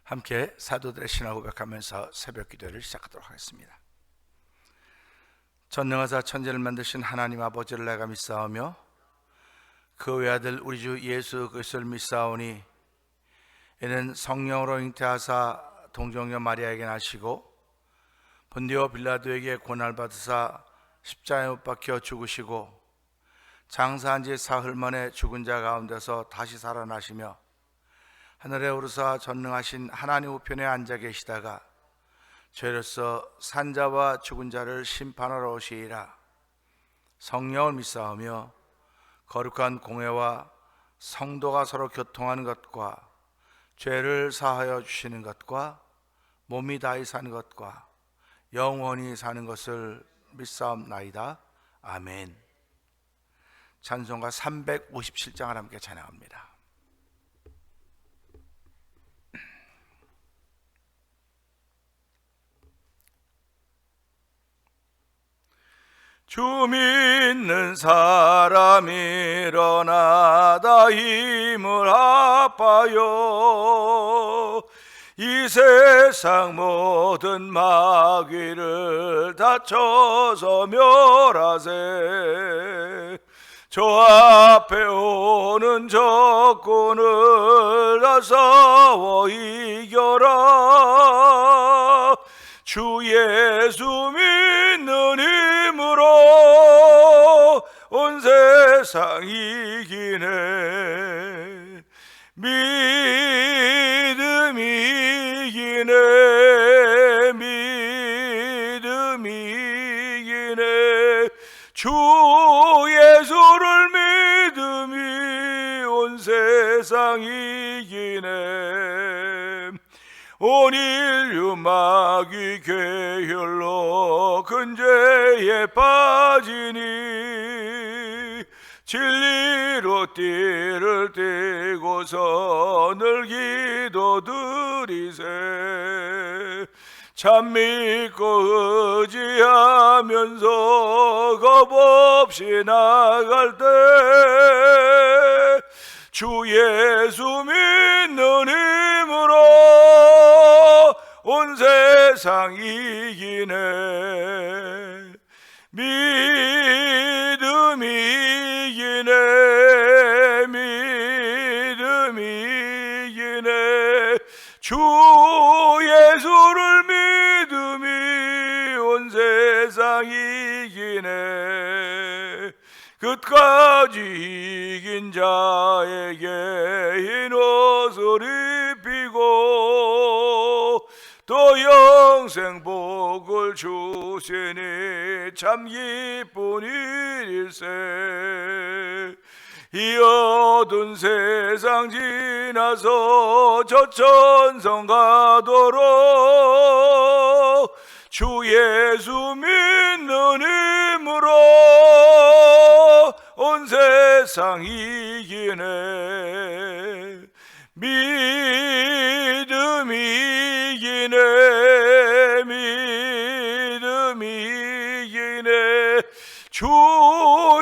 함께 사도들의 신앙 고백하면서 새벽 기도를 시작하도록 하겠습니다. 전능하사 천지를 만드신 하나님 아버지를 내가 믿사오며 그 외아들 우리 주 예수 그리스도를 믿사오니 이는 성령으로 잉태하사 동정녀 마리아에게 나시고 본디오 빌라도에게 고난을 받으사 십자가에 못 박혀 죽으시고 장사한 지 사흘 만에 죽은 자 가운데서 다시 살아나시며 하늘에 오르사 전능하신 하나님 우편에 앉아 계시다가 죄로서 산자와 죽은 자를 심판하러 오시리라. 성령을 믿사오며 거룩한 공회와 성도가 서로 교통하는 것과 죄를 사하여 주시는 것과 몸이 다히 사는 것과 영원히 사는 것을 믿사옵나이다. 아멘. 찬송가 357장을 함께 찬양합니다. 주 믿는 사람 일어나다 힘을 합하여 이 세상 모든 마귀를 다쳐서 멸하세. 저 앞에 오는 적군을 다 싸워 이겨라. 주 예수 믿는 힘으로 온 세상 이기네. 믿음이 이기네. 믿음이 이기네. 주 예수를 믿음이 온 세상 이기네. 온 인류 마귀 괴혈로 큰 죄에 빠지니 진리로 띠를 띠고서 늘 기도드리세. 참 믿고 의지하면서 겁없이 나갈 때 주 예수 믿는 힘으로 온 세상 이기네. 믿음이 이기네. 믿음이 이기네. 주 예수를 믿음이 온 세상 이기네. 끝까지 이긴 자에게 흰 옷을 입히고 또 영생 복을 주시니 참 기쁜 일일세. 이 어두운 세상 지나서 저 천성 가도록 주 예수 믿는 힘으로 온 세상 이기네. 믿음이 이기네. 믿음이 이기네. 주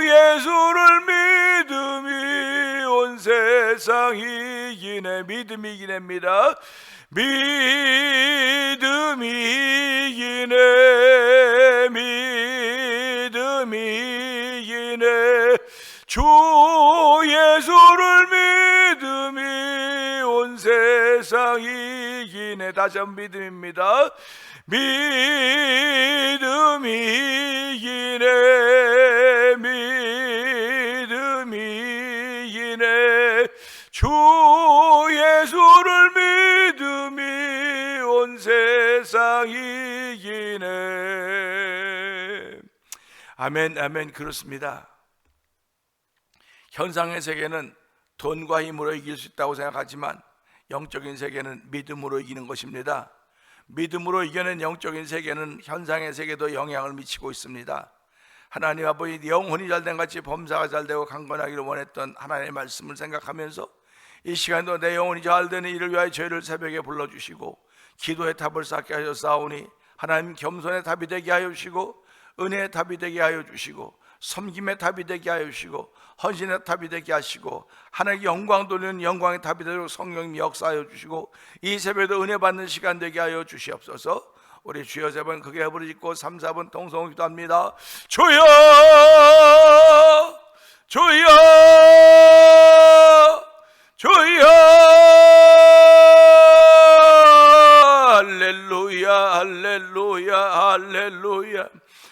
예수를 믿음이 온 세상 이기네. 믿음이 이기네입니다. 믿음이 이기네. 믿음이 이기네. 주 예수를 믿음이 온 세상 이기네. 다시 한번 믿음입니다. 믿음이 이기네. 믿음이 이기네. 주 예수를 믿음이 온 세상 이기네. 아멘, 아멘. 그렇습니다. 현상의 세계는 돈과 힘으로 이길 수 있다고 생각하지만 영적인 세계는 믿음으로 이기는 것입니다. 믿음으로 이겨낸 영적인 세계는 현상의 세계도 영향을 미치고 있습니다. 하나님 아버지 영혼이 잘된 같이 범사가 잘되고 강건하기를 원했던 하나님의 말씀을 생각하면서 이 시간도 내 영혼이 잘되는 이를 위하여 저희를 새벽에 불러주시고 기도의 탑을 쌓게 하여 싸우니 하나님 겸손의 답이 되게 하여 주시고 은혜의 답이 되게 하여 주시고 섬김의 답이 되게 하여 주시고 헌신의 답이 되게 하시고 하나님께 영광 돌리는 영광의 답이 되도록 성령님 역사하여 주시고 이 새벽에도 은혜 받는 시간 되게 하여 주시옵소서. 우리 주여 세 번 크게 부르짖고 3, 4번 동성 기도합니다. 주여 주여 주여 할렐루야 할렐루야 할렐루야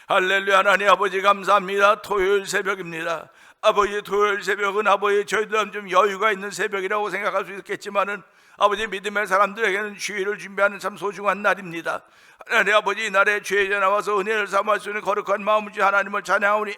할렐루야. 하나님 아버지 감사합니다. 토요일 새벽입니다. 아버지 토요일 새벽은 아버지 저희들은 좀 여유가 있는 새벽이라고 생각할 수 있겠지만은 아버지 믿음의 사람들에게는 주일을 준비하는 참 소중한 날입니다. 하나님 아버지 이 날에 주에 나와서 은혜를 삼을 수 있는 거룩한 마음을 주 하나님을 찬양하오니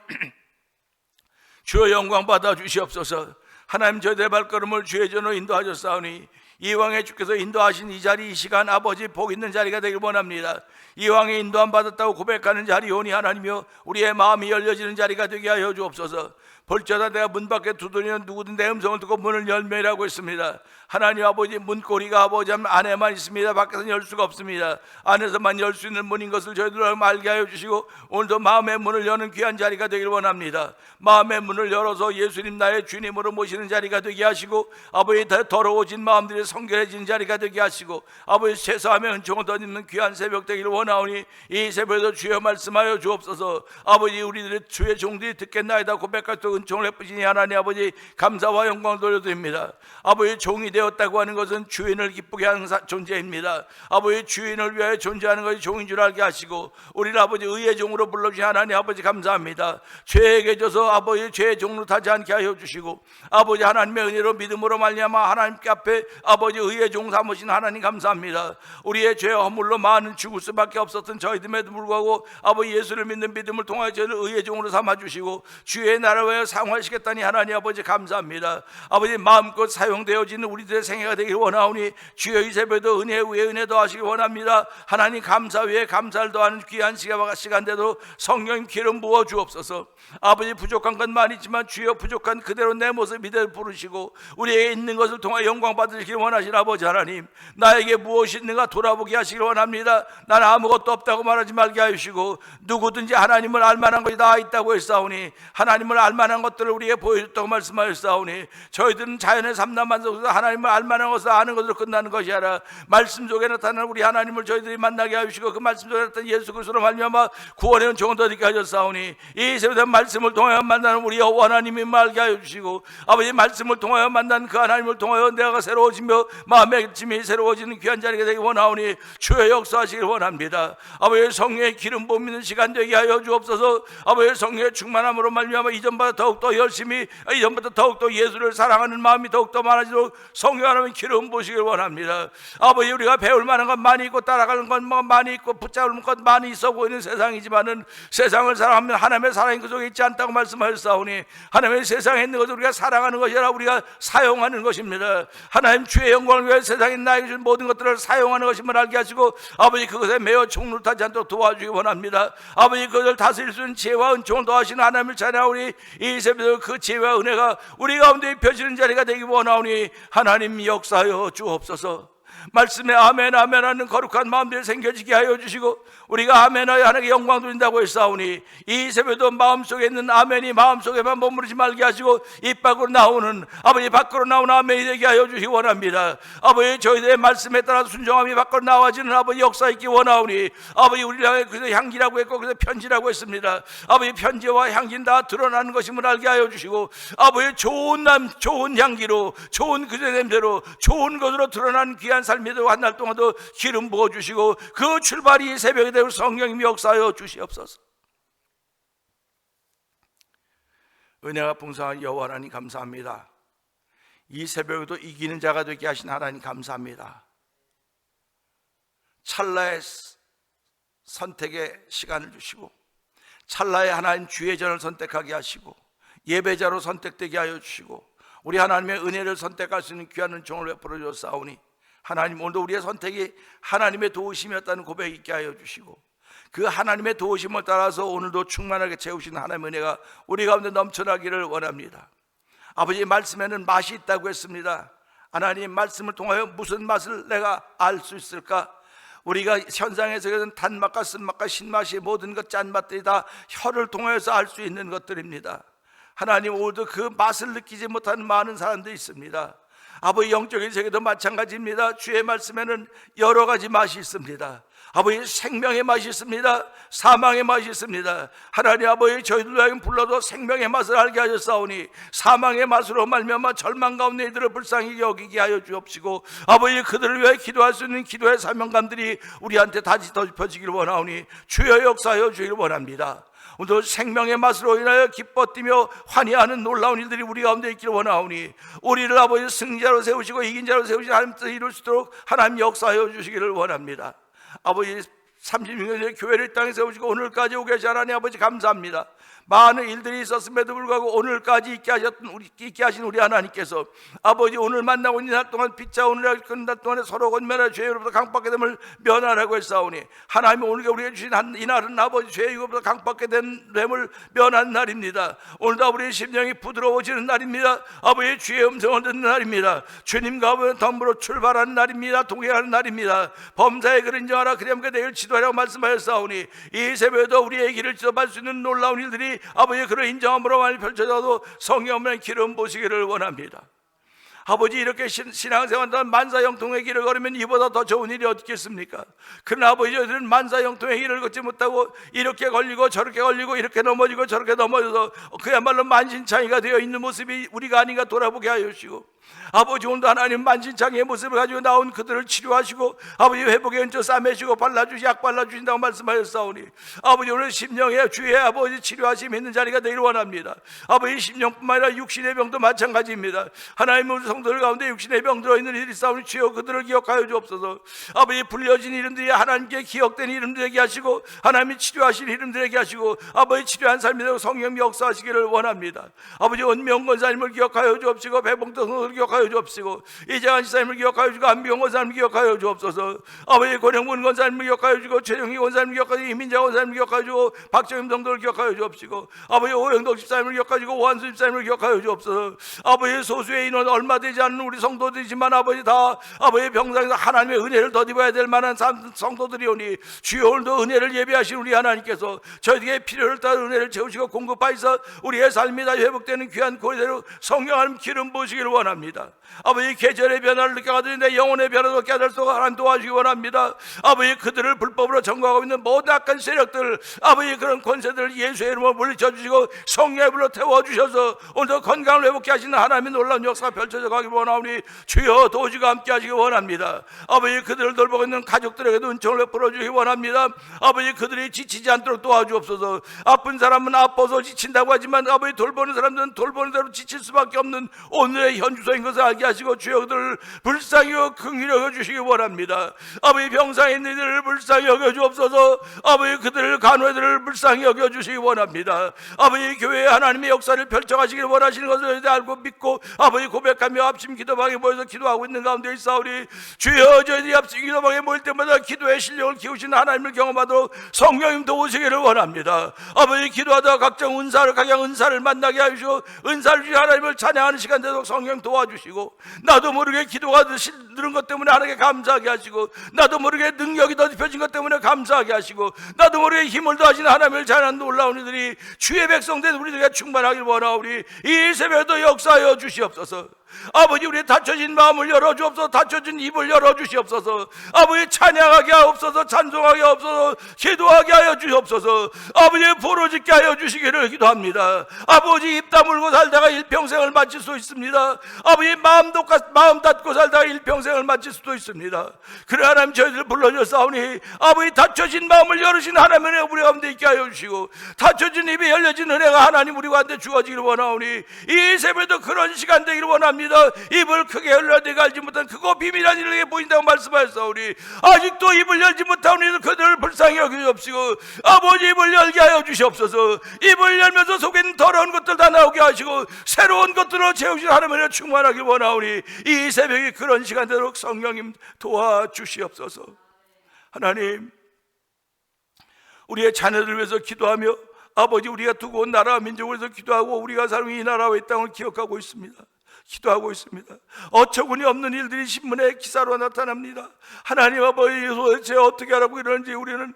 주의 영광 받아 주시옵소서. 하나님 저희들의 발걸음을 주의 전으로 인도하셨사오니 이왕의 주께서 인도하신 이 자리 이 시간 아버지 복 있는 자리가 되길 원합니다. 이왕의 인도함 받았다고 고백하는 자리오니 하나님이여 우리의 마음이 열려지는 자리가 되게 하여 주옵소서. 볼지어다 내가 문 밖에 두드리는 누구든 내 음성을 듣고 문을 열매라고 했습니다. 하나님 아버지 문고리가 아버지 안에만 있습니다. 밖에서는 열 수가 없습니다. 안에서만 열 수 있는 문인 것을 저희들 알게 하여 주시고 오늘도 마음의 문을 여는 귀한 자리가 되길 원합니다. 마음의 문을 열어서 예수님 나의 주님으로 모시는 자리가 되게 하시고 아버지 더러워진 마음들이 성결해지는 자리가 되게 하시고 아버지 죄사하며 은총을 덧입는 귀한 새벽 되기를 원하오니 이 새벽에도 주여 말씀하여 주옵소서. 아버지 우리들의 주의 종들이 듣겠나이다 고백할 때 은총을 베푸시니 하나님 아버지 감사와 영광을 돌려드립니다. 아버지 종이 되었다고 하는 것은 주인을 기쁘게 하는 존재입니다. 아버지 주인을 위하여 존재하는 것이 종인 줄 알게 하시고 우리를 아버지 의의 종으로 불러주신 하나님 아버지 감사합니다. 죄에게 져서 아버지 죄의 종으로 타지 않게 하여 주시고 아버지 하나님의 은혜로 믿음으로 말미암아 하나님께 앞에 아버지 의의 종 삼으신 하나님 감사합니다. 우리의 죄 허물로 많은 죽을 수밖에 없었던 저희들에도 불구하고 아버지 예수를 믿는 믿음을 통하여 저희를 의의 종으로 삼아주시고 주의 나라와 상호하시겠다니 하나님 아버지 감사합니다. 아버지 마음껏 사용되어지는 우리들의 생애가 되길 원하오니 주여 이 새벽에도 은혜 위에 은혜 더하시길 원합니다. 하나님 감사 위에 감사를 더하는 귀한 시간대도 성령님 기름 부어 주옵소서. 아버지 부족한 건 많이 있지만 주여 부족한 그대로 내 모습 이대로 부르시고 우리에게 있는 것을 통해 영광 받으시길 원하시는 아버지 하나님 나에게 무엇이 있는가 돌아보게 하시길 원합니다. 나는 아무것도 없다고 말하지 말게 하시고 누구든지 하나님을 알만한 것이 다 있다고 했사오니 하나님을 알만한 것들을 우리에게 보여줬다고 말씀하셨사오니 저희들은 자연의 삼남만 속에서 하나님을 알만한 것을 아는 것으로 끝나는 것이 아니라 말씀 속에 나타나는 우리 하나님을 저희들이 만나게 하시고 그 말씀 속에 나타나는 예수 그리스도로 말미암아 구원의 은총을 더디게 하셨사오니 이 새벽에 말씀을 통하여 만나는 우리 여호와 하나님이 말게 하여 주시고 아버지 말씀을 통하여 만난 그 하나님을 통하여 내가 새로워지며 마음의 짐이 새로워지는 귀한 자리가 되기 원하오니 주의 역사하시길 원합니다. 아버지 성령의 기름 부으는 시간 되게 하여 주옵소서. 아버지 성령의 충만함으로 말미암아 이전보다 더욱더 열심히 이전보다 더욱더 예수를 사랑하는 마음이 더욱더 많아지도록 성령 하나님 기름 부으시길 원합니다. 아버지 우리가 배울 만한 것 많이 있고 따라가는 것 많이 있고 붙잡을 것 많이 있어 보이는 세상이지만은 세상을 사랑하면 하나님의 사랑이 그 속에 있지 않다고 말씀하셨사오니 하나님의 세상에 있는 것을 우리가 사랑하는 것이 아니라 우리가 사용하는 것입니다. 하나님 주의 영광을 위해 세상에 나에게 준 모든 것들을 사용하는 것임을 알게 하시고 아버지 그것에 매어 총룰타지 않도록 도와주기 원합니다. 아버지 그것을 다스릴 수 있는 지혜와 은총을 더하시는 하나님을 찬양하오니 이 새벽에 그 지혜와 은혜가 우리 가운데 입혀지는 자리가 되기 원하오니 하나님 역사하여 주옵소서. 말씀에 아멘 아멘 하는 거룩한 마음들이 생겨지게 하여 주시고 우리가 아멘하여 하나님께 영광 돌린다고 했사오니 이 새벽에도 마음속에 있는 아멘이 마음속에만 머무르지 말게 하시고 입 밖으로 나오는 아버지 밖으로 나오는 아멘이 되게 하여 주시기 원합니다. 아버지 저희들의 말씀에 따라 순종함이 밖으로 나와지는 아버지 역사 있기 원하오니 아버지 우리를 향해 그래서 향기라고 했고 그래서 편지라고 했습니다. 아버지 편지와 향기는 다 드러나는 것임을 알게 하여 주시고 아버지 좋은 향기로 좋은 그의 냄새로 좋은 것으로 드러나는 귀한 삶에도 한 날 동안도 기름 부어주시고 그 출발이 새벽에 되고 성령님이 역사하여 주시옵소서. 은혜가 풍성한 여호와 하나님 감사합니다. 이 새벽에도 이기는 자가 되게 하신 하나님 감사합니다. 찰나의 선택의 시간을 주시고 찰나의 하나님 주의 전을 선택하게 하시고 예배자로 선택되게 하여 주시고 우리 하나님의 은혜를 선택할 수 있는 귀한 은총을 베풀어 주셨사오니 하나님 오늘도 우리의 선택이 하나님의 도우심이었다는 고백 있게 하여 주시고 그 하나님의 도우심을 따라서 오늘도 충만하게 채우시는 하나님의 은혜가 우리 가운데 넘쳐나기를 원합니다. 아버지의 말씀에는 맛이 있다고 했습니다. 하나님 말씀을 통하여 무슨 맛을 내가 알 수 있을까? 우리가 현상의 세계는 단맛과 쓴맛과 신맛이 모든 것 짠맛들이 다 혀를 통해서 알 수 있는 것들입니다. 하나님, 오늘도 그 맛을 느끼지 못하는 많은 사람들이 있습니다. 아버지, 영적인 세계도 마찬가지입니다. 주의 말씀에는 여러 가지 맛이 있습니다. 아버지, 생명의 맛이 있습니다. 사망의 맛이 있습니다. 하나님 아버지, 저희들로 하여금 불러도 생명의 맛을 알게 하셨사오니 사망의 맛으로 말미암아 절망 가운데 이들을 불쌍히 여기게 하여 주옵시고, 아버지, 그들을 위해 기도할 수 있는 기도의 사명감들이 우리한테 다시 더 펴지기를 원하오니 주여 역사하여 주기를 원합니다. 오늘 생명의 맛으로 인하여 기뻐 뛰며 환희하는 놀라운 일들이 우리 가운데 있기를 원하오니, 우리를 아버지 승자로 세우시고 이긴 자로 세우시고 하나님 뜻을 이룰 수 있도록 하나님 역사하여 주시기를 원합니다. 아버지, 36년 전에 교회를 이 땅에 세우시고 오늘까지 오게 하신 하나님 아버지 감사합니다. 많은 일들이 있었음에도 불구하고 오늘까지 있게 하신 우리 하나님께서 아버지, 오늘 만나고 있는 날 동안 빛자 오늘 끝날 동안에 서로 권면하여 죄로부터 강받게 됨을 면하라고 했사오니, 하나님 오늘 우리에게 주신 이 날은 아버지 죄의 유고부터 강받게 됨을 면한 날입니다. 오늘도 우리의 심령이 부드러워지는 날입니다. 아버지, 주의 음성을 듣는 날입니다. 주님과 덤으로 출발하는 날입니다. 동행하는 날입니다. 범사의 글 인정하라 그리하면 내일 지도하라고 말씀하였사오니, 이 새벽에도 우리의 길을 지도할 수 있는 놀라운 일들이 아버지 그런 인정함으로 많이 펼쳐져도 성령의 기름 보시기를 원합니다. 아버지, 이렇게 신앙생활은 만사형통의 길을 걸으면 이보다 더 좋은 일이 어떻겠습니까? 그러나 아버지, 저희들은 만사형통의 길을 걷지 못하고 이렇게 걸리고 저렇게 걸리고 이렇게 넘어지고 저렇게 넘어져서 그야말로 만신창이가 되어 있는 모습이 우리가 아닌가 돌아보게 하여 주시고, 아버지, 오늘도 하나님 만신창이의 모습을 가지고 나온 그들을 치료하시고 아버지 회복의 은총 싸매시고 발라주시 약 발라주신다고 말씀하셨사오니, 아버지, 오늘 심령의 주의 아버지 치료하심이 있는 자리가 되기를 원합니다. 아버지, 심령뿐만 아니라 육신의 병도 마찬가지입니다. 하나님, 우리 성도들 가운데 육신의 병 들어있는 이들이 싸우니 주여 그들을 기억하여 주옵소서. 아버지, 불려진 이름들이 하나님께 기억된 이름들에게 하시고 하나님이 치료하신 이름들에게 하시고 아버지, 치료한 삶이 되고 성령 역사하시기를 원합니다. 아버지, 원명 권사님을 기억하여 주옵시고 배봉도 성도를 기억하여 주옵시고 이재환 지사님을 기억하여 주고 안비용 권사님을 기억하여 주옵소서. 아버지, 권영문 권사님을 기억하여 주고 최영희 권사님을 기억하여 주고 이민자 권사님을 기억하여 주고 박정임 성도를 기억하여 주옵시고, 아버지, 오영덕 집사님을 기억하여 주고 오한수 집사님을 기억하여 주옵소서. 아버지, 소수의 인원 얼마 되지 않는 우리 성도들이지만 아버지 다 아버지 병상에서 하나님의 은혜를 덧입어야 될 만한 성도들이오니, 주여 오늘도 은혜를 예비하신 우리 하나님께서 저희에게 필요를 따른 은혜를 채우시고 공급하여서 우리의 삶이 다 회복되는 귀한 고리대로 성령 하나님 기름 부으시기를 원합니다. 아버지, 계절의 변화를 느껴가더니 내 영혼의 변화도 깨달을 수 없고 하나님 도와주시기 원합니다. 아버지, 그들을 불법으로 정거하고 있는 모든 악한 세력들, 아버지, 그런 권세들을 예수의 이름으로 물리쳐 주시고 성령의 불로 태워주셔서 오늘도 건강을 회복케 하시는 하나님의 놀라운 역사가 펼쳐져 가기 원하오니 주여 도우시고 함께 하시기 원합니다. 아버지, 그들을 돌보고 있는 가족들에게도 은총을 베풀어 주시기 원합니다. 아버지, 그들이 지치지 않도록 도와주옵소서. 아픈 사람은 아파서 지친다고 하지만 아버지, 돌보는 사람들은 돌보는 대로 지칠 수밖에 없는 오늘의 현주소인 것을 알게 하시고 주여 그들을 불쌍히 여겨 긍휼히 여겨 주시기 원합니다. 아버지, 병상에 있는 이들을 불쌍히 여겨 주옵소서. 아버지, 그들을 간호해들을 불쌍히 여겨 주시기 원합니다. 아버지, 교회에 하나님의 역사를 펼쳐가시길 원하시는 것을 알고 믿고 아버지 고백하며 합심 기도방에 모여서 기도하고 있는 가운데 있사오니, 주여 저희들이 합심 기도방에 모일 때마다 기도의 실력을 키우시는 하나님을 경험하도록 성령님 도우시기를 원합니다. 아버지, 기도하다가 각종 각양 은사를 만나게 하시고 은사를 주신 하나님을 찬양하는 시간 되도록 성령 도와주시고, 나도 모르게 기도가 늘은 것 때문에 하나님께 감사하게 하시고, 나도 모르게 능력이 더딥혀진 것 때문에 감사하게 하시고, 나도 모르게 힘을 더하시는 하나님을 찬양하는 놀라운 이들이 주의 백성된 우리들에게 충만하길 원하오니 이 새벽에도 역사하여 주시옵소서. 아버지, 우리의 닫혀진 마음을 열어주옵소서. 닫혀진 입을 열어주시옵소서. 아버지, 찬양하게 하옵소서. 찬송하게 하옵소서. 기도하게 하여 주시옵소서. 아버지, 부르짖게 하여 주시기를 기도합니다. 아버지, 입 다물고 살다가 일평생을 마칠 수 있습니다. 아버지, 마음 닫고 살다가 일평생을 마칠 수도 있습니다. 그래 하나님, 저희들 불러주사오니 아버지, 닫혀진 마음을 열으신 하나님의 우리 가운데 있게 하여 주시고, 닫혀진 입이 열려진 은혜가 하나님 우리 가운데 주어지기를 원하오니 이 새벽에도 그런 시간 되기를 원합니다. 입을 크게 열려 내가 알지 못한 그거 비밀한 일에게 보인다고 말씀하셨사오니, 아직도 입을 열지 못하는 이들 그들을 불쌍히 여기시옵시고 아버지, 입을 열게 하여 주시옵소서. 입을 열면서 속에 있는 더러운 것들 다 나오게 하시고 새로운 것들로 채우신 하나님을 충만하길 원하오니 이 새벽에 그런 시간 되도록 성령님 도와주시옵소서. 하나님, 우리의 자녀들을 위해서 기도하며 아버지, 우리가 두고 온 나라와 민족을 위해서 기도하고 우리가 살고 이 나라와 이 땅을 기억하고 있습니다. 기도하고 있습니다. 어처구니 없는 일들이 신문에 기사로 나타납니다. 하나님 아버지, 도대체 어떻게 하라고 이러는지 우리는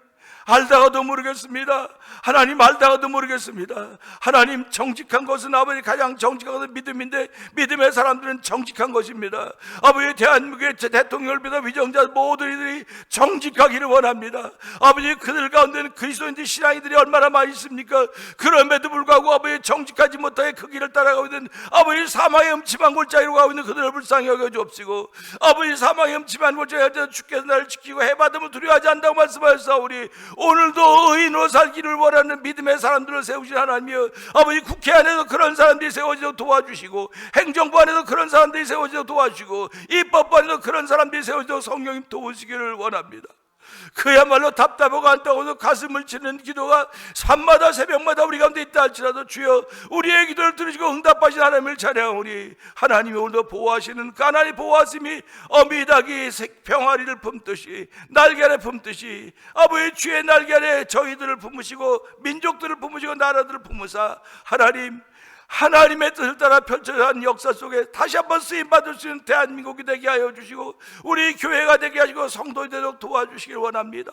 알다가도 모르겠습니다. 하나님 알다가도 모르겠습니다. 하나님, 정직한 것은 아버지 가장 정직한 것은 믿음인데 믿음의 사람들은 정직한 것입니다. 아버지, 대한민국의 대통령을 비롯한 위정자 모든 이들이 정직하기를 원합니다. 아버지, 그들 가운데는 그리스도인들 신앙이들이 얼마나 많이 있습니까? 그럼에도 불구하고 아버지, 정직하지 못하게 그 길을 따라가고 있는 아버지, 사망의 음침한 골짜기로 가고 있는 그들을 불쌍히 여겨 주옵시고, 아버지, 사망의 음침한 골짜기에 주께서 나를 지키고 해받음을 두려워하지 않는다고 말씀하셨사오니 오늘도 의인으로 살기를 원하는 믿음의 사람들을 세우신 하나님이여, 아버지, 국회 안에서 그런 사람들이 세워지도록 도와주시고, 행정부 안에서 그런 사람들이 세워지도록 도와주시고, 입법부 안에서 그런 사람들이 세워지도록 성령님 도우시기를 원합니다. 그야말로 답답하고 안타까워서 가슴을 치는 기도가 밤마다 새벽마다 우리 가운데 있다 할지라도 주여, 우리의 기도를 들으시고 응답하신 하나님을 찬양하오니, 하나님이 오늘도 보호하시는 가나니 보호하심이 어미닭이 병아리를 품듯이 날개 아래 품듯이 아버지, 주의 날개 아래 저희들을 품으시고 민족들을 품으시고 나라들을 품으사 하나님의 뜻을 따라 펼쳐진 역사 속에 다시 한번 쓰임받을 수 있는 대한민국이 되게 하여 주시고, 우리 교회가 되게 하시고 성도이 되도록 도와주시길 원합니다.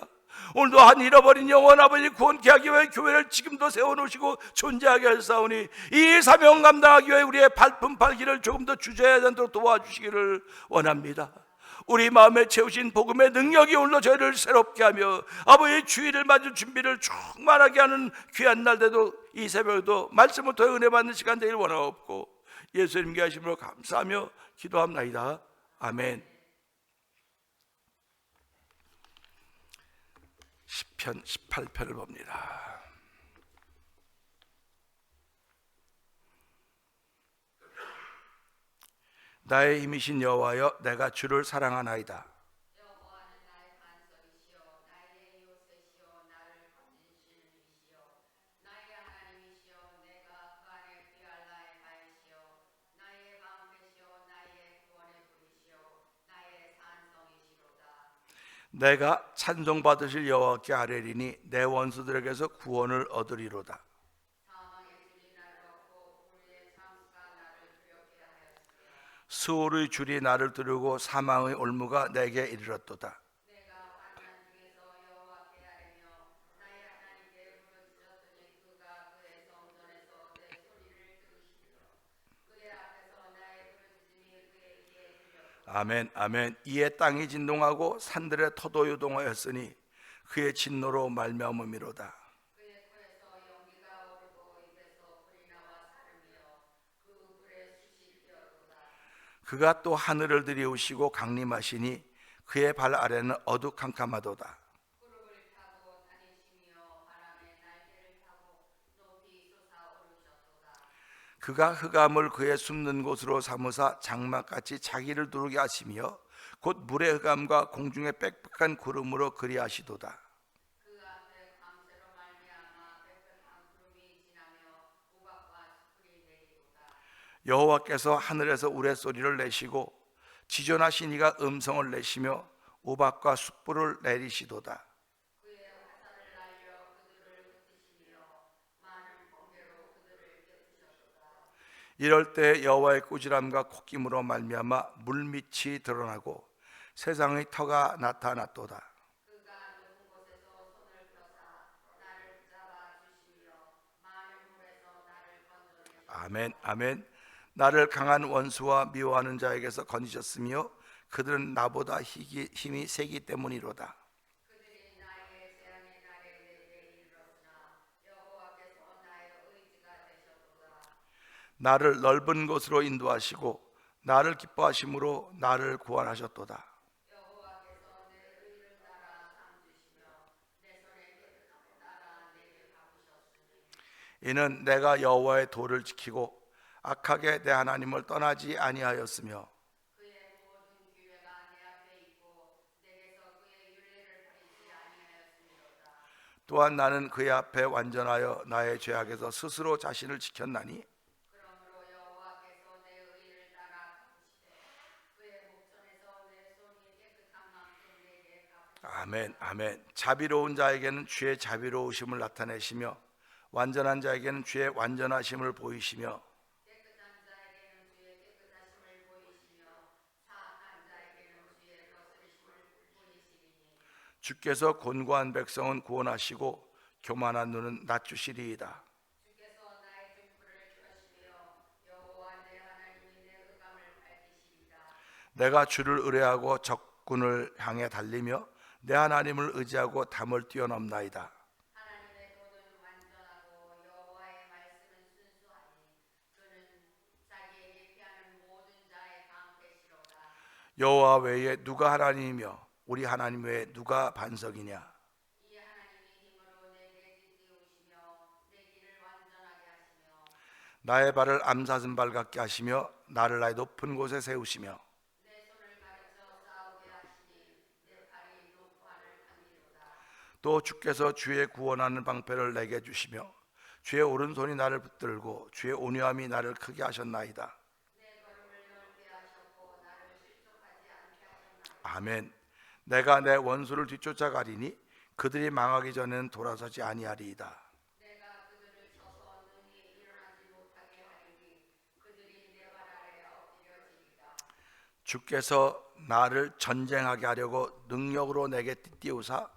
오늘도 한 잃어버린 영혼 아버지 구원케 하기 위해 교회를 지금도 세워놓으시고 존재하게 하사오니, 이 사명 감당하기 위해 우리의 발품 발기를 조금 더 주저해야 되도록 도와주시기를 원합니다. 우리 마음에 채우신 복음의 능력이 오늘도 저희를 새롭게 하며 아버지의 주의를 맞을 준비를 충만하게 하는 귀한 날에도 이 새벽에도 말씀을 통해 은혜 받는 시간 되길 원하옵고, 예수님께 하심으로 감사하며 기도합나이다. 아멘. 시편 18편을 봅니다. 나의 힘이신 여호와여, 내가 주를 사랑하나이다. 여호와는 나의 반석이시요 나의 요새시요 나를 건지시는 이시요 나의 하나님이시요 내가 그 안에 피할 나의 바위시요 나의 방패시요 나의 구원의 불이시요 나의 산성이시로다. 내가 찬송받으실 여호와께 아뢰리니 내 원수들에게서 구원을 얻으리로다. 수월의 줄이 나를 두르고 사망의 올무가 내게 이르렀도다. 내가 환난 중에서 여호와께 아뢰며 나의 하나님께 부르짖었더니 그가 그의 성전에서 내 소리를 들으시며 그의 앞에서 나의 부르짖음이 그의 귀에 들렸도다. 아멘, 아멘. 이에 땅이 진동하고 산들의 터도 요동하였으니 그의 진노로 말미암음이로다. 그의 코에서 연기가 오르고 입에서 불이 나와 사르며 그 불에 숯이 피어도다. 그가 또 하늘을 들이우시고 강림하시니 그의 발 아래는 어두캄캄하도다. 구름을 타고 다니시며 바람에 날개를 타고 높이 솟아오르셨도다. 그가 흑암을 그의 숨는 곳으로 삼으사 장막같이 자기를 두르게 하시며 곧 물의 흑암과 공중의 빽빽한 구름으로 그리하시도다. 그 앞에 광채로 말미암아 빽빽한 구름이 지나며 우박과 숯불이 내리도다. 여호와께서 하늘에서 우레소리를 내시고 지존하신 이가 음성을 내시며 우박과 숯불을 내리시도다. 그의 화살을 날려 그들을 흩으시며 많은 번개로 그들을 깨우셨도다. 이럴 때 여호와의 꾸지람과 콧김으로 말미암아 물밑이 드러나고 세상의 터가 나타났도다. 그가 높은 곳에서 손을 펴사 나를 붙잡아 주시며 많은 물에서 나를 건져내시고 아멘, 아멘. 나를 강한 원수와 미워하는 자에게서 건지셨으며 그들은 나보다 힘이 세기 때문이로다. 그들이 나의 재앙의 날에 내게 이르렀으나 여호와께서 나의 의지가 되셨도다. 나를 넓은 곳으로 인도하시고 나를 기뻐하심으로 나를 구원하셨도다. 여호와께서 내 의를 따라 상 주시며 내 손의 깨끗함을 따라 내게 갚으셨으니 이는 내가 여호와의 도를 지키고 악하게 내 하나님을 떠나지 아니하였으며 그의 모든 기회가 내 앞에 있고 내게서 그의 율례를 버리지 아니하였음이로다. 또한 나는 그의 앞에 완전하여 나의 죄악에서 스스로 자신을 지켰나니 그러므로 여호와께서 내 의를 따라 갚으시되 그의 목전에서 내 손이 깨끗한 만큼 내게 갚으시되 아멘, 아멘. 자비로운 자에게는 주의 자비로우심을 나타내시며 완전한 자에게는 주의 완전하심을 보이시며 깨끗한 자에게는 주의 깨끗하심을 주께서 곤고한 백성은 구원하시고 교만한 눈은 낮추시리이다. 주께서 나의 중불을 켜시며 여호와 내 하나님이 내 흑암을 밝히시리이다. 내가 주를 의뢰하고 적군을 향해 달리며 내 하나님을 의지하고 담을 뛰어넘나이다. 하나님의 도는 완전하고 여호와의 말씀은 순수하니 그는 자기에게 피하는 모든 자의 방패시로다. 여호와 외에 누가 하나님이며 우리 하나님 외에 누가 반석이냐. 이 하나님이 힘으로 내게 띠띠우시며 내 길을 완전하게 하시며 나의 발을 암사슴발 같게 하시며 나를 나의 높은 곳에 세우시며 내 손을 가르쳐 싸우게 하시니 내 팔이 높음을 당기로다. 또 주께서 주의 구원하는 방패를 내게 주시며 주의 오른손이 나를 붙들고 주의 온유함이 나를 크게 하셨나이다. 내 걸음을 넓게 하셨고 나를 실족하지 않게 하셨나이다. 아멘. 내가 내 원수를 뒤쫓아가리니 그들이 망하기 전에는 돌아서지 아니하리이다. 내가 그들을 쳐서 능히 일어나지 못하게 하리니 그들이 내 발 아래 엎드려지리라. 주께서 나를 전쟁하게 하려고 능력으로 내게 띠띠우사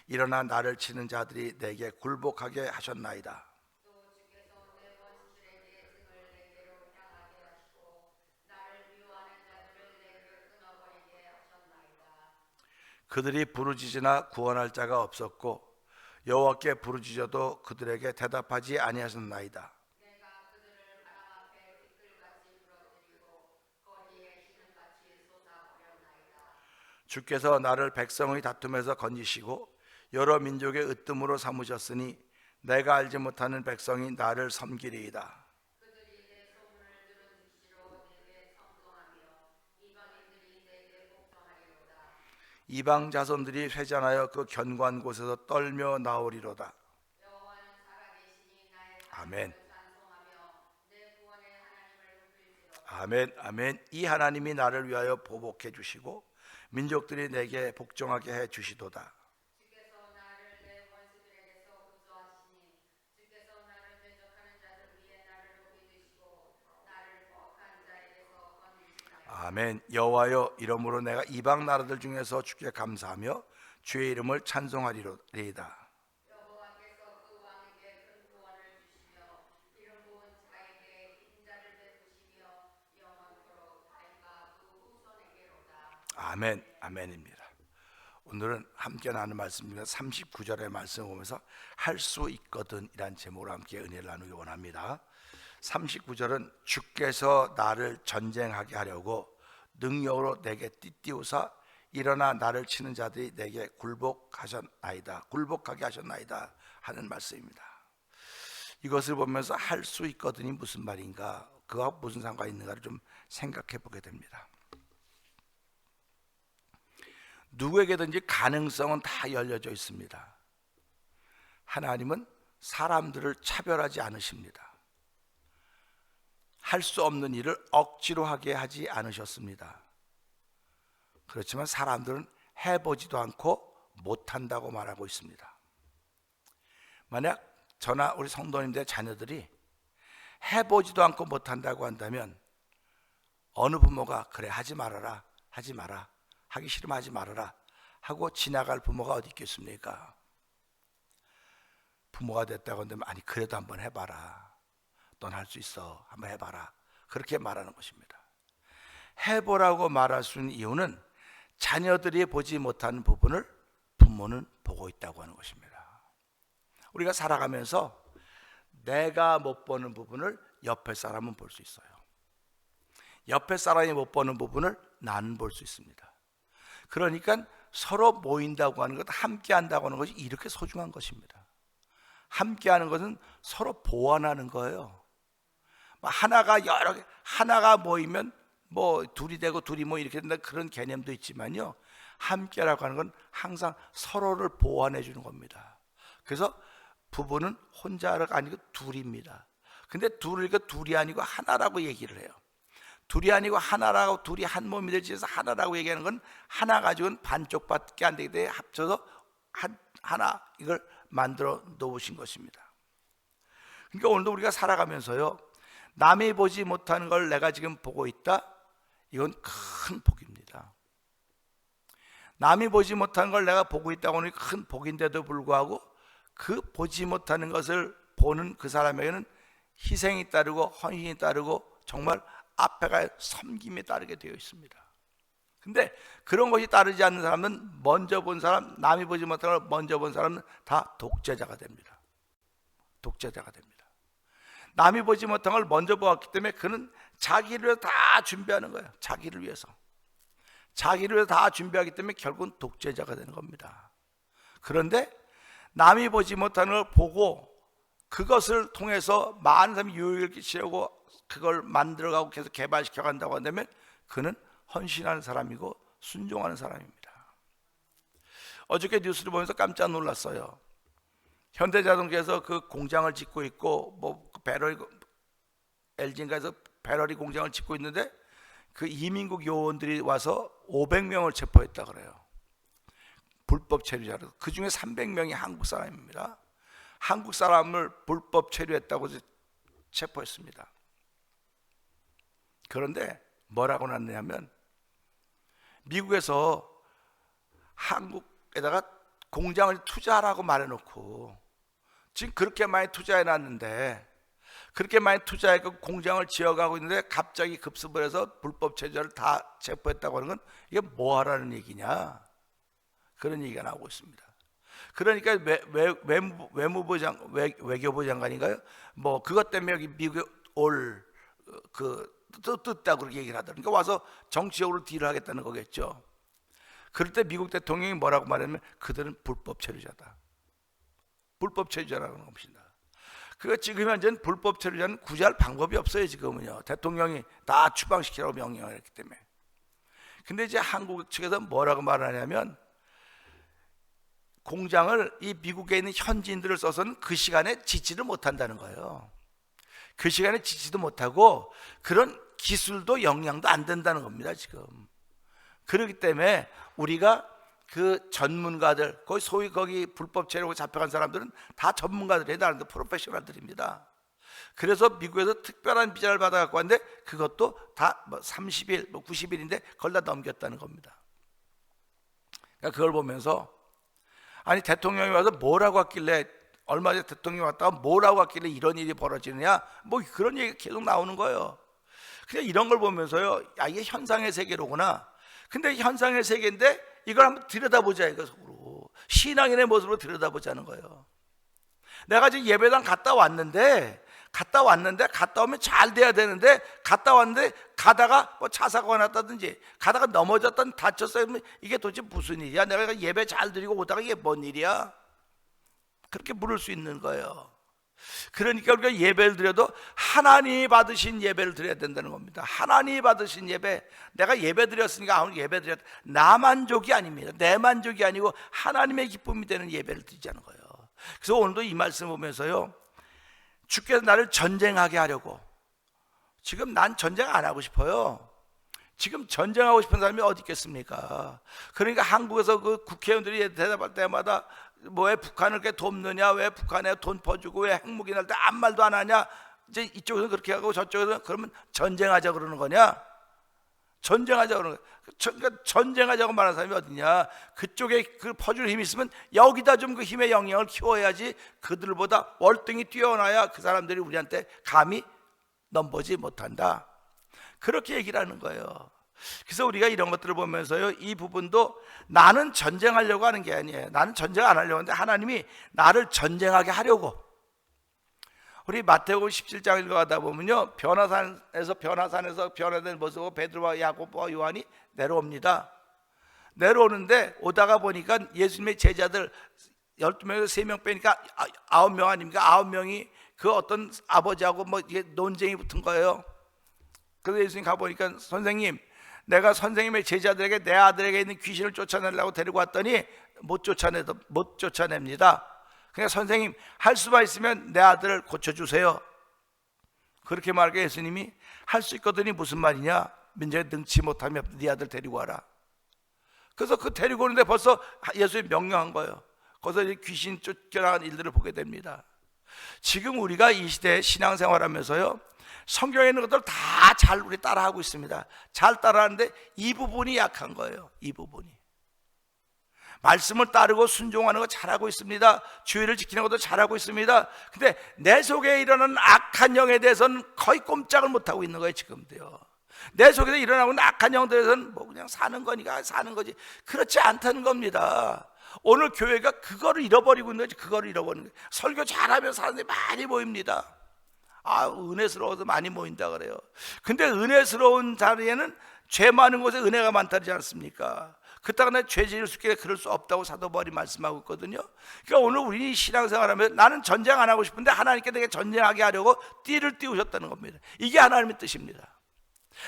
일어나 나를 치는 자들이 내게 굴복하게 하셨나이다. 또 주께서 내 원수들에게 등을 내게로 향하게 하시고 나를 미워하는 자들을 내게 끊어버리게 하셨나이다. 그들이 부르짖으나 구원할 자가 없었고 여호와께 부르짖어도 그들에게 대답하지 아니하셨나이다. 내가 그들을 바람 앞에 티끌같이 부러뜨리고 거리에 신음같이 쏟아버렸나이다. 주께서 나를 백성의 다툼에서 건지시고 여러 민족의 으뜸으로 삼으셨으니 내가 알지 못하는 백성이 나를 섬기리이다. 그들이 내 소문을 들은 즉시로 내게 성동하며 이방인들이 내게 복종하리로다. 이방 자손들이 회전하여 그 견고한 곳에서 떨며 나오리로다. 여호와는 살아계시니 나의 아멘. 하나님을 찬송하며 내 구원의 하나님을 높일지로다. 아멘. 아멘. 이 하나님이 나를 위하여 보복해 주시고 민족들이 내게 복종하게 해 주시도다. 주께서 나를 내 원수들에게서 구조하시니 주께서 나를 대적하는 자들 위에 나를 높이 드시고 나를 포악한 자에게서 건지시나이다. 아멘. 여호와여, 이러므로 내가 이방 나라들 중에서 주께 감사하며 주의 이름을 찬송하리로다. 여호와께서 그 왕에게 큰 구원을 주시며 이름 부은 자에게 인자를 베푸시며 영원토록 다윗과 그 후손에게로다. 아멘. 아멘입니다. 오늘은 함께 나누는 말씀 중에 39절의 말씀을 보면서 할 수 있거든 이란 제목으로 함께 은혜를 나누기 원합니다. 39절은 주께서 나를 전쟁하게 하려고 능력으로 내게 띠띠우사 일어나 나를 치는 자들이 내게 굴복하셨나이다. 굴복하게 하셨나이다 하는 말씀입니다. 이것을 보면서 할 수 있거든이 무슨 말인가, 그와 무슨 상관이 있는가를 좀 생각해 보게 됩니다. 누구에게든지 가능성은 다 열려져 있습니다. 하나님은 사람들을 차별하지 않으십니다. 할 수 없는 일을 억지로 하게 하지 않으셨습니다. 그렇지만 사람들은 해보지도 않고 못한다고 말하고 있습니다. 만약 저나 우리 성도님들의 자녀들이 해보지도 않고 못한다고 한다면 어느 부모가 그래 하지 말아라, 하지 마라, 하기 싫으면 하지 말아라 하고 지나갈 부모가 어디 있겠습니까? 부모가 됐다고 한다면 아니 그래도 한번 해봐라, 넌 할 수 있어, 한번 해봐라, 그렇게 말하는 것입니다. 해보라고 말할 수 있는 이유는 자녀들이 보지 못하는 부분을 부모는 보고 있다고 하는 것입니다. 우리가 살아가면서 내가 못 보는 부분을 옆에 사람은 볼 수 있어요. 옆에 사람이 못 보는 부분을 나는 볼 수 있습니다. 그러니까 서로 모인다고 하는 것, 함께 한다고 하는 것이 이렇게 소중한 것입니다. 함께 하는 것은 서로 보완하는 거예요. 하나가 여러 개, 하나가 모이면 뭐 둘이 되고 둘이 뭐 이렇게 된다, 그런 개념도 있지만요, 함께라고 하는 건 항상 서로를 보완해 주는 겁니다. 그래서 부부는 혼자가 아니고 둘입니다. 근데 둘이 아니고 하나라고 얘기를 해요. 둘이 아니고 하나라고, 둘이 한 몸이 될지 해서 하나라고 얘기하는 건 하나 가지고는 반쪽밖에 안 되기 때문에 합쳐서 하나 이걸 만들어 놓으신 것입니다. 그러니까 오늘도 우리가 살아가면서요, 남이 보지 못하는 걸 내가 지금 보고 있다, 이건 큰 복입니다. 남이 보지 못하는 걸 내가 보고 있다고 하니 큰 복인데도 불구하고 그 보지 못하는 것을 보는 그 사람에게는 희생이 따르고 헌신이 따르고 정말 앞에가 섬김이 따르게 되어 있습니다. 근데 그런 것이 따르지 않는 사람은, 먼저 본 사람, 남이 보지 못하는 걸 먼저 본 사람은 다 독재자가 됩니다. 독재자가 됩니다. 남이 보지 못한 걸 먼저 보았기 때문에 그는 자기를 위해서 다 준비하는 거예요. 자기를 위해서 다 준비하기 때문에 결국은 독재자가 되는 겁니다. 그런데 남이 보지 못하는 걸 보고 그것을 통해서 많은 사람이 유익을 끼치려고 그걸 만들어가고 계속 개발시켜 간다고 한다면 그는 헌신하는 사람이고 순종하는 사람입니다. 어저께 뉴스를 보면서 깜짝 놀랐어요. 현대자동차에서 그 공장을 짓고 있고, 뭐 배럴이, LG인가에서 배럴이 공장을 짓고 있는데 그 이민국 요원들이 와서 500명을 체포했다 그래요. 불법 체류자로. 그 중에 300명이 한국 사람입니다. 한국 사람을 불법 체류했다고 체포했습니다. 그런데 뭐라고 났냐면, 미국에서 한국에다가 공장을 투자하라고 말해놓고 지금 그렇게 많이 투자해놨는데, 그렇게 많이 투자해서 공장을 지어가고 있는데 갑자기 급습을 해서 불법 체류자를 다 체포했다고 하는 건 이게 뭐 하라는 얘기냐, 그런 얘기가 나오고 있습니다. 그러니까 외교부 장관인가요? 뭐 그것 때문에 여기 미국에 올 뜯다고 그렇게 얘기를 하더라고요. 그러니까 와서 정치적으로 딜을 하겠다는 거겠죠. 그럴 때 미국 대통령이 뭐라고 말하면 그들은 불법 체류자다. 불법 체류자라는 겁니다. 그 지금 현재는 불법 체류자는 구제할 방법이 없어요. 지금은요. 대통령이 다 추방시키라고 명령을 했기 때문에. 근데 이제 한국 측에서 뭐라고 말하냐면, 공장을 이 미국에 있는 현지인들을 써서는 그 시간에 짓지를 못한다는 거예요. 그 시간에 짓지도 못하고 그런 기술도 역량도 안 된다는 겁니다. 지금. 그렇기 때문에 우리가 그 전문가들, 소위 거기 불법 체류로 잡혀간 사람들은 다 전문가들이에요. 나름대로 프로페셔널들입니다. 그래서 미국에서 특별한 비자를 받아갖고 왔는데 그것도 다 30일, 90일인데 그걸 다 넘겼다는 겁니다. 그러니까 그걸 보면서, 아니 대통령이 와서 뭐라고 했길래, 얼마 전에 대통령이 왔다가 뭐라고 했길래 이런 일이 벌어지느냐, 뭐 그런 얘기가 계속 나오는 거예요. 그냥 이런 걸 보면서요, 야, 이게 현상의 세계로구나. 근데 현상의 세계인데 이걸 한번 들여다보자, 이것으로 신앙인의 모습으로 들여다보자는 거예요. 내가 지금 예배당 갔다 오면 잘 돼야 되는데, 갔다 왔는데 가다가 뭐 차 사고가 났다든지 가다가 넘어졌다든지 다쳤어요. 이게 도대체 무슨 일이야? 내가 예배 잘 드리고 오다가 이게 뭔 일이야? 그렇게 물을 수 있는 거예요. 그러니까 우리가 예배를 드려도 하나님이 받으신 예배를 드려야 된다는 겁니다. 하나님이 받으신 예배, 내가 예배 드렸으니까 아무리 예배 드렸다, 나 만족이 아닙니다. 내 만족이 아니고 하나님의 기쁨이 되는 예배를 드리자는 거예요. 그래서 오늘도 이 말씀을 보면서요, 주께서 나를 전쟁하게 하려고, 지금 난 전쟁 안 하고 싶어요. 지금 전쟁하고 싶은 사람이 어디 있겠습니까? 그러니까 한국에서 그 국회의원들이 대답할 때마다 뭐 왜 북한을 그렇게 돕느냐, 왜 북한에 돈 퍼주고 왜 핵무기 날 때 아무 말도 안 하냐, 이제 이쪽에서 그렇게 하고 저쪽에서 그러면 전쟁하자 그러는 거냐? 전쟁하자 그러는 거야. 그러니까 전쟁하자고 말하는 사람이 어디냐? 그쪽에 그 퍼줄 힘이 있으면 여기다 좀 그 힘의 영향을 키워야지. 그들보다 월등히 뛰어나야 그 사람들이 우리한테 감히 넘보지 못한다. 그렇게 얘기를 하는 거예요. 그래서 우리가 이런 것들을 보면서요, 이 부분도 나는 전쟁하려고 하는 게 아니에요. 나는 전쟁 안 하려고 하는데 하나님이 나를 전쟁하게 하려고. 우리 마태복음 17장 읽어가다 보면요, 변화산에서 변화된 모습으로 베드로와 야고보와 요한이 내려옵니다. 내려오는데 오다가 보니까 예수님의 제자들 12명에서 3명 빼니까 9명 아닙니까? 9명이 그 어떤 아버지하고 뭐 이게 논쟁이 붙은 거예요. 그래서 예수님 가보니까, 선생님, 내가 선생님의 제자들에게 내 아들에게 있는 귀신을 쫓아내려고 데리고 왔더니 못 쫓아냅니다. 그러니까 선생님, 할 수만 있으면 내 아들을 고쳐주세요. 그렇게 말하니까 예수님이, 할 수 있거든이 무슨 말이냐? 민족에 능치 못하면 네 아들 데리고 와라. 그래서 그 데리고 오는데 벌써 예수님이 명령한 거예요. 거기서 이제 귀신 쫓겨나는 일들을 보게 됩니다. 지금 우리가 이 시대에 신앙생활하면서요, 성경에 있는 것들 다 잘 우리 따라하고 있습니다. 잘 따라하는데 이 부분이 약한 거예요. 이 부분이. 말씀을 따르고 순종하는 거 잘하고 있습니다. 주의를 지키는 것도 잘하고 있습니다. 근데 내 속에 일어나는 악한 영에 대해서는 거의 꼼짝을 못하고 있는 거예요. 지금도요. 내 속에서 일어나고 있는 악한 영들에 대해서는 뭐 그냥 사는 거니까 사는 거지, 그렇지 않다는 겁니다. 오늘 교회가 그거를 잃어버리고 있는 거지. 그거를 잃어버리는 거예요. 설교 잘하면 사람들이 많이 모입니다. 은혜스러워서 많이 모인다 그래요. 근데 은혜스러운 자리에는 죄 많은 곳에 은혜가 많다지 않습니까? 그렇다고 내 죄 지을 수 있게 그럴 수 없다고 사도 바울이 말씀하고 있거든요. 그러니까 오늘 우리 신앙생활하면 나는 전쟁 안 하고 싶은데 하나님께 내게 전쟁하게 하려고 띠를 띄우셨다는 겁니다. 이게 하나님의 뜻입니다.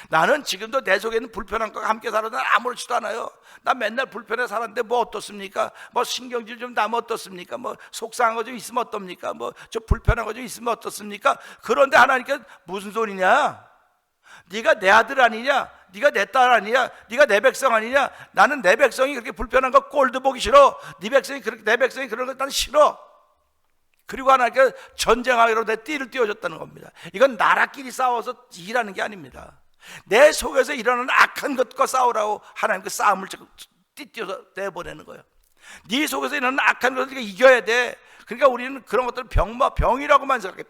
나는 지금도 내 속에 있는 불편한 것과 함께 살아도 아무렇지도 않아요. 나 맨날 불편해 살았는데 뭐 어떻습니까? 뭐 신경질 좀 나면 어떻습니까? 뭐 속상한 거 좀 있으면 어떻습니까? 뭐 저 불편한 거 좀 있으면 어떻습니까? 그런데 하나님께 무슨 소리냐? 네가 내 아들 아니냐? 네가 내 딸 아니냐? 네가 내 백성 아니냐? 나는 내 백성이 그렇게 불편한 거 꼴도 보기 싫어. 네 백성이 그렇게, 내 백성이 그런 거 나는 싫어. 그리고 하나님께 전쟁하기로 내 띠를 띄워줬다는 겁니다. 이건 나라끼리 싸워서 이기라는 게 아닙니다. 내 속에서 일어나는 악한 것과 싸우라고 하나님 그 싸움을 띠띄워서 내보내는 거예요. 네 속에서 일어나는 악한 것을 이겨야 돼. 그러니까 우리는 그런 것들을 병이라고만 생각해.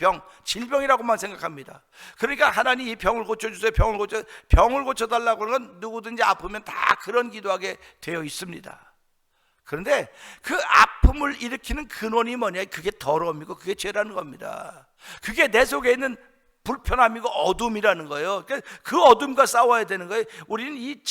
질병이라고만 생각합니다. 그러니까 하나님 이 병을 고쳐주세요. 병을 고쳐달라고 하는 건 누구든지 아프면 다 그런 기도하게 되어 있습니다. 그런데 그 아픔을 일으키는 근원이 뭐냐? 그게 더러움이고 그게 죄라는 겁니다. 그게 내 속에 있는 불편함이고 어둠이라는 거예요. 그 어둠과 싸워야 되는 거예요. 우리는 이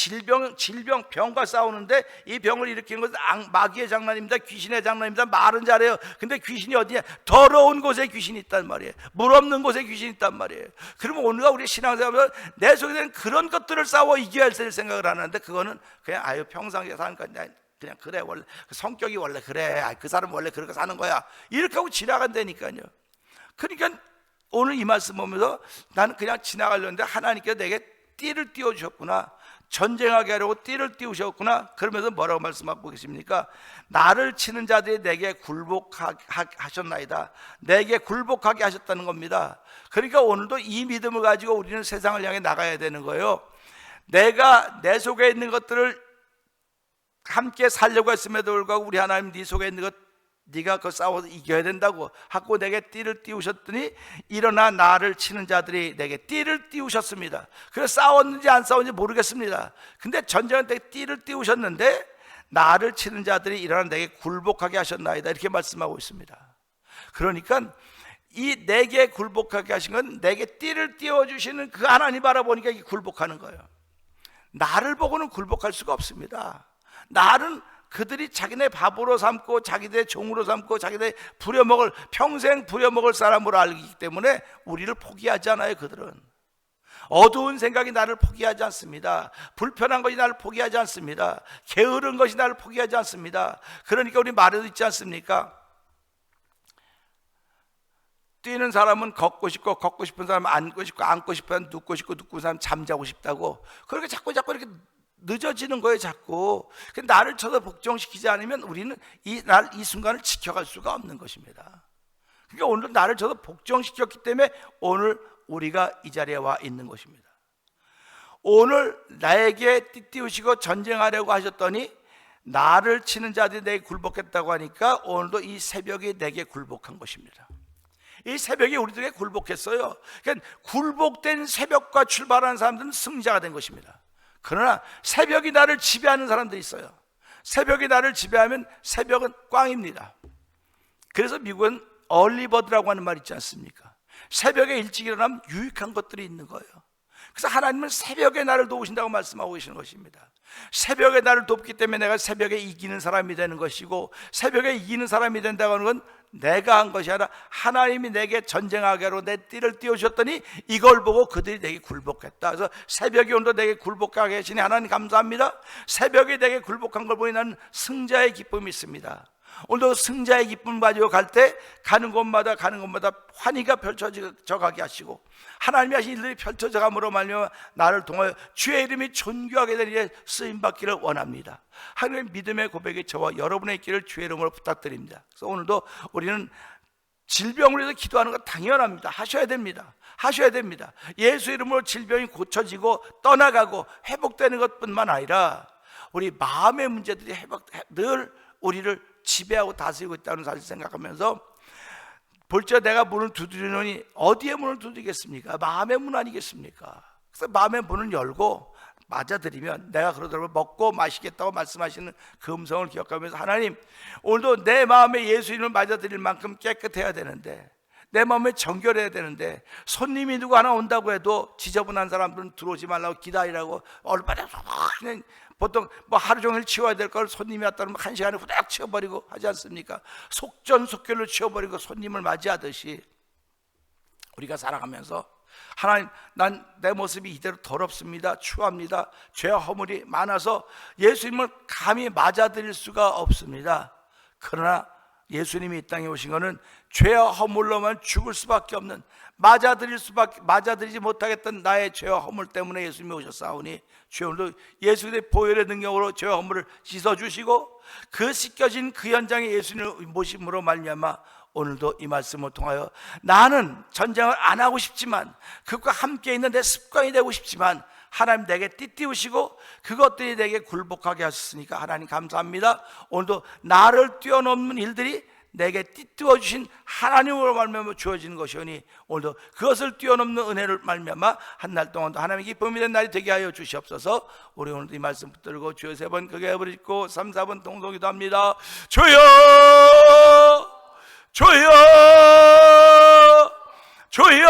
병과 싸우는데 이 병을 일으키는 것은 마귀의 장난입니다. 귀신의 장난입니다. 말은 잘해요. 근데 귀신이 어디냐? 더러운 곳에 귀신이 있단 말이에요. 물 없는 곳에 귀신이 있단 말이에요. 그러면 오늘과 우리 신앙생활은 내 속에 있는 그런 것들을 싸워 이겨야 될 생각을 하는데, 그거는 그냥 평상시에 사는 거냐, 그냥 그래, 원래 성격이 원래 그래, 그 사람 원래 그렇게 사는 거야, 이렇게 하고 지나간다니까요. 그러니까 오늘 이 말씀 보면서 나는 그냥 지나가려는데 하나님께서 내게 띠를 띄워주셨구나, 전쟁하게 하려고 띠를 띄우셨구나. 그러면서 뭐라고 말씀하고 계십니까? 나를 치는 자들이 내게 굴복하셨나이다. 내게 굴복하게 하셨다는 겁니다. 그러니까 오늘도 이 믿음을 가지고 우리는 세상을 향해 나가야 되는 거예요. 내가 내 속에 있는 것들을 함께 살려고 했음에도 불구하고 우리 하나님 네 속에 있는 것 네가 그 싸워서 이겨야 된다고 하고 내게 띠를 띄우셨더니 일어나 나를 치는 자들이 내게 띠를 띄우셨습니다. 그래서 싸웠는지 안 싸웠는지 모르겠습니다. 근데 전쟁은 내게 띠를 띄우셨는데 나를 치는 자들이 일어나 내게 굴복하게 하셨나이다, 이렇게 말씀하고 있습니다. 그러니까 이 내게 굴복하게 하신 건 내게 띠를 띄워주시는 그 하나님 바라보니까 이게 굴복하는 거예요. 나를 보고는 굴복할 수가 없습니다. 나는 그들이 자기네 밥으로 삼고 자기네 종으로 삼고 자기네 평생 부려먹을 사람으로 알기 때문에 우리를 포기하지 않아요. 그들은 어두운 생각이 나를 포기하지 않습니다. 불편한 것이 나를 포기하지 않습니다. 게으른 것이 나를 포기하지 않습니다. 그러니까 우리 말에도 있지 않습니까? 뛰는 사람은 걷고 싶고, 걷고 싶은 사람은 앉고 싶고, 앉고 싶은 사람은 눕고 싶고, 눕고 싶은 사람은 잠자고 싶다고, 그렇게 자꾸 이렇게 늦어지는 거예요. 자꾸 나를 쳐서 복종시키지 않으면 우리는 이 순간을 지켜갈 수가 없는 것입니다. 그러니까 오늘 나를 쳐서 복종시켰기 때문에 오늘 우리가 이 자리에 와 있는 것입니다. 오늘 나에게 띠띠우시고 전쟁하려고 하셨더니 나를 치는 자들이 내게 굴복했다고 하니까 오늘도 이 새벽이 내게 굴복한 것입니다. 이 새벽이 우리들에게 굴복했어요. 그러니까 굴복된 새벽과 출발하는 사람들은 승자가 된 것입니다. 그러나 새벽이 나를 지배하는 사람들이 있어요. 새벽이 나를 지배하면 새벽은 꽝입니다. 그래서 미국은 얼리버드라고 하는 말 있지 않습니까? 새벽에 일찍 일어나면 유익한 것들이 있는 거예요. 그래서 하나님은 새벽에 나를 도우신다고 말씀하고 계시는 것입니다. 새벽에 나를 돕기 때문에 내가 새벽에 이기는 사람이 되는 것이고, 새벽에 이기는 사람이 된다고 하는 건 내가 한 것이 아니라 하나님이 내게 전쟁하게 하러 내 띠를 띄우셨더니 이걸 보고 그들이 내게 굴복했다. 그래서 새벽이 오늘도 내게 굴복하게 하시니 하나님 감사합니다. 새벽에 내게 굴복한 걸 보니 나는 승자의 기쁨이 있습니다. 오늘도 승자의 기쁨 가지고 갈 때 가는 곳마다 환희가 펼쳐져 가게 하시고, 하나님이 하신 일들이 펼쳐져 감으로 말미암아 나를 통하여 주의 이름이 존귀하게 되는 일에 쓰임받기를 원합니다. 하나님의 믿음의 고백이 저와 여러분의 있기를 주의 이름으로 부탁드립니다. 그래서 오늘도 우리는 질병을 위해서 기도하는 건 당연합니다. 하셔야 됩니다. 예수 이름으로 질병이 고쳐지고 떠나가고 회복되는 것뿐만 아니라 우리 마음의 문제들이 늘 우리를 지배하고 다스리고 있다는 사실 생각하면서 볼지어 내가 문을 두드리노니 어디에 문을 두드리겠습니까? 마음의 문 아니겠습니까? 그래서 마음의 문을 열고 맞아들이면 내가 그러더라도 먹고 마시겠다고 말씀하시는 그 음성을 기억하면서 하나님, 오늘도 내 마음에 예수님을 맞아들일 만큼 깨끗해야 되는데, 내 마음에 정결해야 되는데, 손님이 누구 하나 온다고 해도 지저분한 사람들은 들어오지 말라고 기다리라고 얼마나 그냥 보통 뭐 하루 종일 치워야 될 걸 손님이 왔다 그러면 한 시간에 후딱 치워버리고 하지 않습니까? 속전속결로 치워버리고 손님을 맞이하듯이 우리가 살아가면서 하나님, 난 내 모습이 이대로 더럽습니다, 추합니다, 죄와 허물이 많아서 예수님을 감히 맞아들일 수가 없습니다. 그러나 예수님이 이 땅에 오신 것은 죄와 허물로만 죽을 수밖에 없는, 맞아들이지 못하겠던 나의 죄와 허물 때문에 예수님이 오셨사오니 주여, 오늘도 예수의 보혈의 능력으로 죄와 허물을 씻어주시고 그 씻겨진 그 현장에 예수님을 모심으로 말미암아 오늘도 이 말씀을 통하여 나는 전쟁을 안 하고 싶지만 그것과 함께 있는 내 습관이 되고 싶지만 하나님 내게 띠띠우시고 그것들이 내게 굴복하게 하셨으니까 하나님 감사합니다. 오늘도 나를 뛰어넘는 일들이 내게 띠띠워 주신 하나님으로 말미암아 주어지는 것이오니 오늘도 그것을 뛰어넘는 은혜를 말미암아 한 날 동안도 하나님의 기쁨이 된 날이 되게 하여 주시옵소서. 우리 오늘도 이 말씀 붙들고 주여 3번 크게 부르짖고 3, 4번 동성기도 합니다. 주여, 주여, 주여,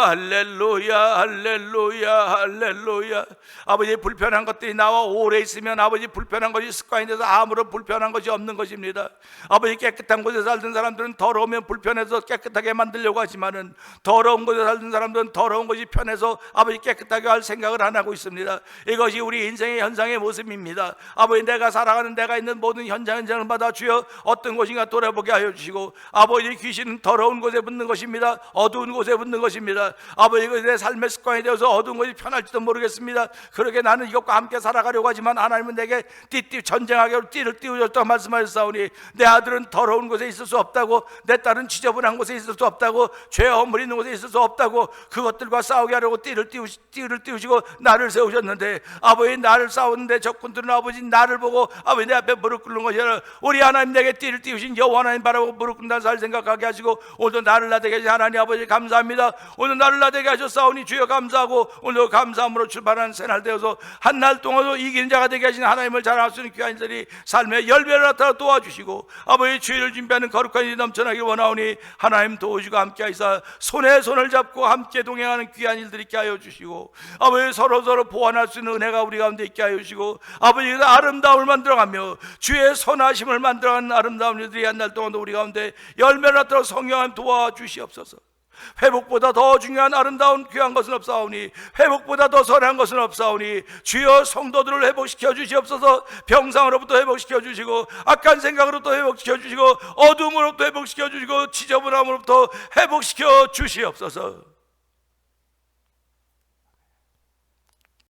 할렐루야, 할렐루야, 할렐루야. 아버지, 불편한 것들이 나와 오래 있으면 아버지 불편한 것이 습관이 돼서 아무런 불편한 것이 없는 것입니다. 아버지, 깨끗한 곳에 살던 사람들은 더러우면 불편해서 깨끗하게 만들려고 하지만은 더러운 곳에 살던 사람들은 더러운 것이 편해서 아버지 깨끗하게 할 생각을 안 하고 있습니다. 이것이 우리 인생의 현상의 모습입니다. 아버지, 내가 살아가는 내가 있는 모든 현장을 받아 주여 어떤 곳인가 돌아보게 하여 주시고, 아버지, 귀신은 더러운 곳에 붙는 것입니다. 어두운 곳에 붙는 것입니다. 아버지, 내 삶의 습관이 되어서 어두운 것이 편할지도 모르겠습니다. 그러게 나는 이것과 함께 살아가려고 하지만 하나님은 내게 전쟁하게 띠를 띄우셨다고 말씀하셨사오니 내 아들은 더러운 곳에 있을 수 없다고, 내 딸은 지저분한 곳에 있을 수 없다고, 죄와 허물 있는 곳에 있을 수 없다고, 그것들과 싸우게 하려고 띠를 띄우시고 나를 세우셨는데, 아버지, 나를 싸우는데 적군들은 아버지 나를 보고 아버지 내 앞에 무릎 꿇는 것이 아니라 우리 하나님 내게 띠를 띄우신 여호와 하나님 바라보고 무릎 꿇는 살 생각하게 하시고 오늘도 나를 나되게 하신 하나님 아버지 감사합니다. 오늘 나를 나되게 하셨사오니 주여 감사하고 오늘도 감사함으로 출발하는 새날 되어서 한 날 동안도 이기는 자가 되게 하신 하나님을 자랑할 수 있는 귀한 자들이 삶의 열매를 나타나 도와주시고 아버지 주의를 준비하는 거룩한 일이 넘쳐나길 원하오니 하나님 도우시고 함께 하시사 손에 손을 잡고 함께 동행하는 귀한 일들이 있게 하여 주시고 아버지 서로 보완할 수 있는 은혜가 우리 가운데 있게 하여 주시고 아버지 아름다움을 만들어가며 주의 선하심을 만들어가는 아름다운 일들이 한 날 동안도 우리 가운데 열매를 나타나 성령님 도와주시옵소서. 회복보다 더 중요한 아름다운 귀한 것은 없사오니, 회복보다 더 선한 것은 없사오니 주여 성도들을 회복시켜 주시옵소서. 병상으로부터 회복시켜 주시고 악한 생각으로부터 회복시켜 주시고 어둠으로부터 회복시켜 주시고 지저분함으로부터 회복시켜 주시옵소서.